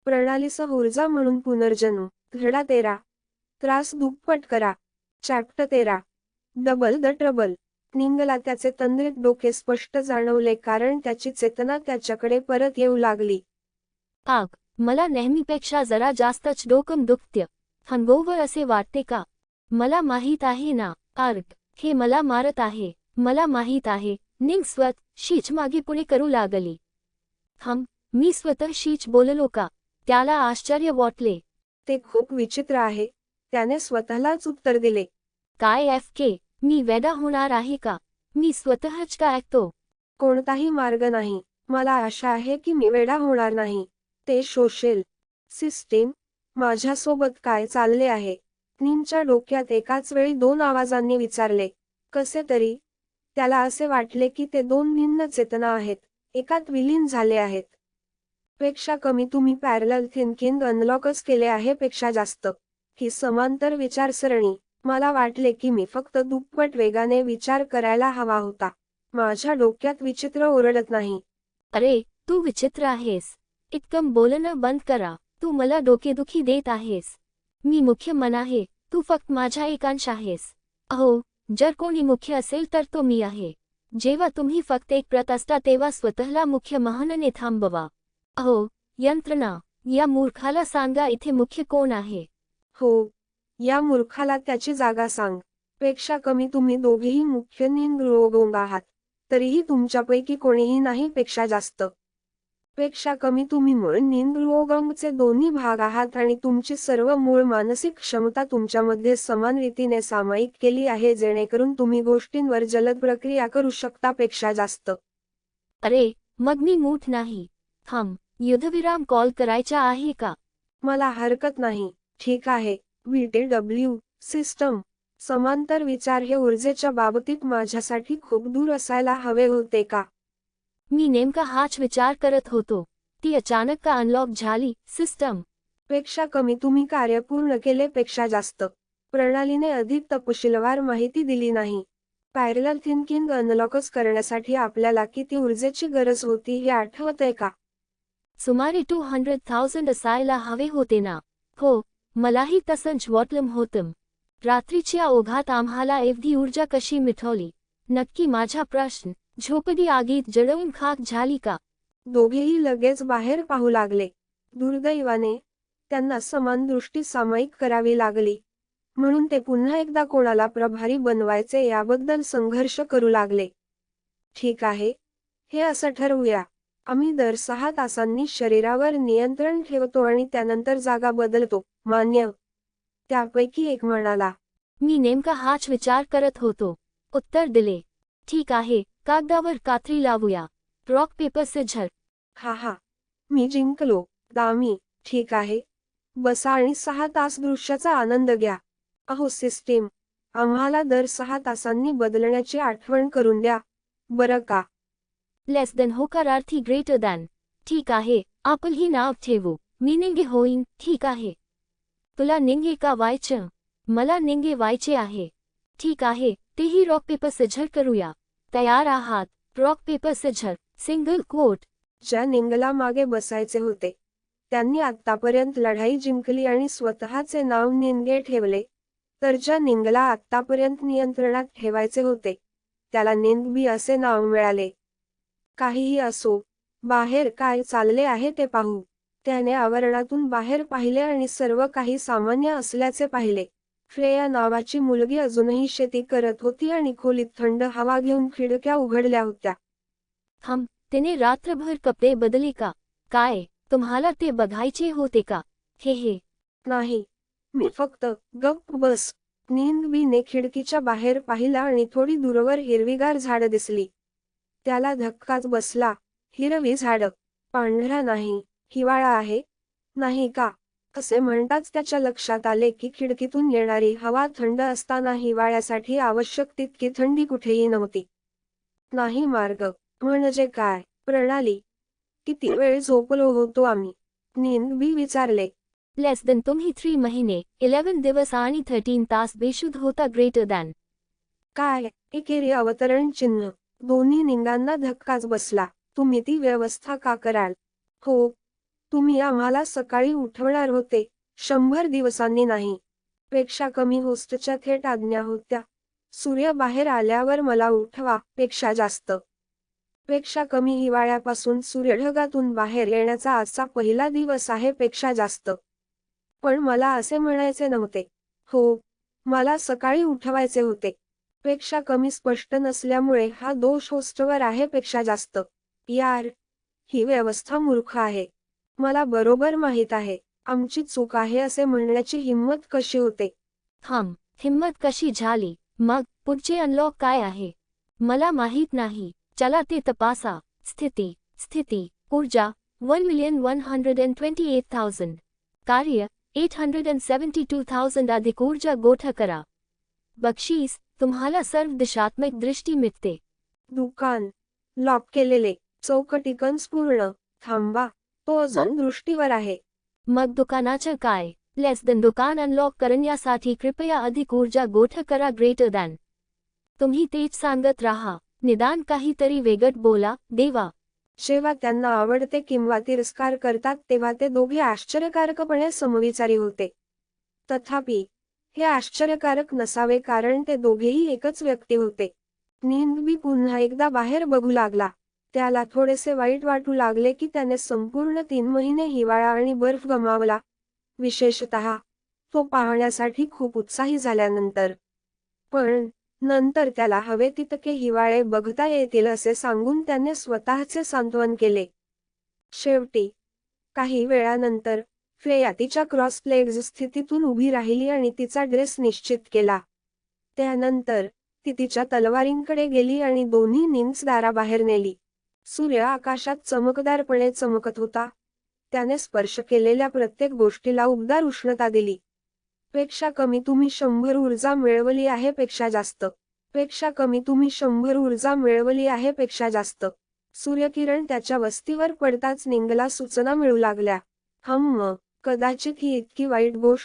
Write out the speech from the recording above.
प्रणालीसह ऊर्जा म्हणून पुनर्जन्म. धडा 13. त्रास दुप्पट करा. चॅप्टर 13. Double the trouble. निंगला त्याचे तंद्रीत डोके स्पष्ट जाणवले कारण त्याची चेतना त्याच्याकडे परत येऊ लागली. आग, मला नेहमीपेक्षा जरा जास्तच डोकं दुखतं. हंगोवर असे वाटते का? मला माहीत आहे ना, आर्ग, हे मला मारत आहे. मला माहीत आहे. निंग शीच मागे पुढे करू लागली. मी शीच बोललो का? त्याला आश्चर्य वाटले. ते खूप विचित्र आहे, त्याने स्वतःलाच उत्तर दिले. काय मी वेडा होणार आहे का? मी स्वतःच का ऐकतो? कोणताही मार्ग नाही. मला आशा आहे की मी वेडा होणार नाही. ते शोषेल. सिस्टीम, माझ्यासोबत काय चालले आहे? नीमच्या डोक्यात एकाच वेळी दोन आवाजांनी विचारले. कसे तरी त्याला असे वाटले की ते दोन भिन्न चेतना आहेत, एकात विलीन झाले आहेत. पेक्षा कमी तुम्ही पॅरलल थिंकिंग अनलॉकच केले आहे पेक्षा जास्त. ही समांतर विचारसरणी. मला वाटले की मी फक्त दुप्पट वेगाने विचार करायला हवा होता. माझ्या डोक्यात विचित्र ओरडत नाही. अरे, तू विचित्र आहेस. इतकं बोलणं बंद करा. तू मला डोकेदुखी देत आहेस. मी मुख्य मन आहे, तू फक्त माझा एक अंश आहेस. अहो, जर कोणी मुख्य असेल तर तो मी आहे. जेव्हा तुम्ही फक्त एक प्रत असता तेव्हा स्वतःला मुख्य महानने थांबवा. अहो, यंत्रणा, या मूर्खाला सांगा इथे मुख्य कोण आहे. हो, या मूर्खाला त्याची जागा सांग. पेक्षा कमी तुम्ही दोघेही मुख्य निंगलोगोंग आहात, तरीही तुमच्यापैकी कोणीही नाही पेक्षा जास्त. पेक्षा कमी तुम्ही मूळ निंगलोगोंगचे दोन्ही भाग आहात आणि तुमची सर्व मूळ मानसिक क्षमता तुमच्यामध्ये समान रीतीने सामायिक केली आहे जेणेकरून तुम्ही गोष्टींवर जलद प्रक्रिया करू शकता पेक्षा जास्त. अरे, मग मी मूठ नाही. युद्धविराम कॉल करायचा आहे का? मला हरकत नाही. ठीक आहे. VTW system. समांतर विचार हे ऊर्जेच्या बाबतीत माझ्यासाठी खूप दूर असायला हवे होते का? मी नेमका हाच विचार करत होतो. ती अचानक का अनलॉक झाली. सिस्टम. पेक्षा कमी तुम्ही कार्य पूर्ण केले पेक्षा जास्त. प्रणालीने अधिक तपशीलवार माहिती दिली नाही. पॅरलल थिंकिंग अनलॉकच करण्यासाठी आपल्याला किती ऊर्जेची गरज होती हे आठवतंय का? सुमारे 200,000 असायला हवे होते ना. हो, मलाही तसंच वाटलं होतं. रात्रीच्या ओघात आम्हाला एवढी ऊर्जा कशी मिळवली? नक्की माझा प्रश्न. झोपडी आगीत जळवून खाक झाली का? दोघेही लगेच बाहेर पाहू लागले. दुर्दैवाने त्यांना समान दृष्टी सामायिक करावी लागली, म्हणून ते पुन्हा एकदा कोणाला प्रभारी बनवायचे याबद्दल संघर्ष करू लागले. ठीक आहे, हे असं ठरवूया. आम्ही दर 6 तासांनी शरीरावर नियंत्रण ठेवतो आणि त्यानंतर जागा बदलतो. मान्य? त्यापैकी एक म्हणाला. मी नेमका हाच विचार करत होतो. उत्तर दिले. ठीक आहे, कागदावर कात्री लावूया. Rock paper scissor. हा, मी जिंकलो. दामी. ठीक आहे, बसा आणि 6 तास दृश्याचा आनंद घ्या. अहो सिस्टीम, आम्हाला दर 6 तासांनी बदलण्याची आठवण करून द्या, बरं का? लेस देन होकारार्थी ग्रेटर दॅन. ठीक आहे, आपण ही नाव ठेवू. मी निंगे होईन. ठीक आहे. तुला निंगे का व्हायचं? मला निंगे व्हायचे आहे. ठीक आहे, तेही रॉक पेपर सिझर करूया. तयार आहात? Rock paper scissor. Single coat. ज्या निंगला मागे बसायचे होते त्यांनी आत्तापर्यंत लढाई जिंकली आणि स्वतःचे नाव निंगे ठेवले, तर ज्या निंगला आत्तापर्यंत नियंत्रणात ठेवायचे होते त्याला निंगबी असे नाव मिळाले. काहीही असो, बाहेर काय चालले आहे ते पाहू. त्याने आवरणातून बाहेर पाहिले आणि सर्व काही सामान्य असल्याचे पाहिले. फ्रेया नावाची मुलगी अजूनही शेती करत होती आणि खोलीत थंड हवा घेऊन खिडक्या उघडल्या होत्या. तिने रात्रभर कपडे बदले का? काय, तुम्हाला ते बघायचे होते का? हे नाही, मी फक्त गप्प बस. निंगबीने खिडकीच्या बाहेर पाहिला आणि थोडी दूरवर हिरवीगार झाडं दिसली. त्याला धक्काच बसला. हिरवी झाडं, पांढरा नाही, हिवाळा आहे, नाही का? असे म्हणताच त्याच्या लक्षात आले की खिडकीतून येणारी हवा थंड असताना हिवाळ्यासाठी आवश्यक तितकी थंडी कुठेही नव्हती. नाही मार्ग म्हणजे काय? प्रणाली, किती वेळ झोपलो होतो आम्ही? निंगबी विचारले. लेस देन तुम्ही 3 महिने, 11 दिवस आणि 13 तास बेशुद्ध होता. Greater than. काय? एकेरी अवतरण चिन्ह. दोन्ही निंगांना धक्काच बसला. तुम्ही ती व्यवस्था का कराल? हो, तुम्ही आम्हाला सकाळी उठवणार होते, 100 दिवसांनी नाही. पेक्षा कमी होस्टच्या थेट आज्ञा होत्या. सूर्य बाहेर आल्यावर मला उठवा, पेक्षा जास्त. पेक्षा कमी हिवाळ्यापासून सूर्यढगातून बाहेर येण्याचा आजचा पहिला दिवस आहे, पेक्षा जास्त. पण मला असे म्हणायचे नव्हते. हो, मला सकाळी उठवायचे होते. पेक्षा कमी स्पष्ट नसल्यामुळे हा दोष होस्टवर आहे, पेक्षा जास्त. यार, ही व्यवस्था मूर्ख आहे. मला बरोबर माहीत आहे, आमची चूक आहे असे म्हणण्याची हिंमत कशी होते. हिम्मत कशी झाली? मग पुढचे अनलॉक काय आहे? मला माहीत नाही. चला ते तपासा. स्थिती ऊर्जा 1,128,000. कार्य 872,000 अधिक ऊर्जा गोठा करा. बक्षीस तुम्हाला सर्व दिशात्मक दृष्टी मिळते. दुकान लॉक केलेले. चौकटीकन्स पूर्ण. थांबा, तो अजून दृष्टीवर आहे. मग दुकानाचं काय? लेस देन दुकान अनलॉक करण्यासाठी कृपया अधिक ऊर्जा गोठा करा. Greater than. तुम्ही तेच सांगत राहा. निदान काहीतरी वेगळं बोला, देवा. जेव्हा त्यांना आवडते किंवा तिरस्कार करतात तेव्हा ते दोघे आश्चर्यकारकपणे समविचारी होते. तथापि, हे आश्चर्यकारक नसावे कारण ते दोघेही एकच व्यक्ती होते. निंदबी पुन्हा एकदा बाहेर बघू लागला. त्याला थोडेसे वाईट वाटू लागले की त्याने संपूर्ण 3 महिने हिवाळा आणि बर्फ गमावला, विशेषतः तो पाहण्यासाठी खूप उत्साही झाल्यानंतर. पण नंतर त्याला हवे तितके हिवाळे बघता येतील असे सांगून त्याने स्वतःचे सांत्वन केले. शेवटी काही वेळानंतर फ्रेया तिच्या क्रॉस लेग्ज स्थितीतून उभी राहिली आणि तिचा ड्रेस निश्चित केला. त्यानंतर ती तिच्या तलवारींकडे गेली आणि दोन्ही निम्स दाराबाहेर नेली. सूर्य आकाशात चमकदारपणे चमकत होता. त्याने स्पर्श केलेल्या प्रत्येक गोष्टीला उबदार उष्णता दिली. पेक्षा कमी तुम्ही 100 ऊर्जा मिळवली आहे, पेक्षा जास्त. पेक्षा कमी तुम्ही 100 ऊर्जा मिळवली आहे, पेक्षा जास्त. सूर्यकिरण त्याच्या वस्तीवर पडताच निंगला सूचना मिळू लागल्या. कदाचित ही इतकी वाईट गोष्ट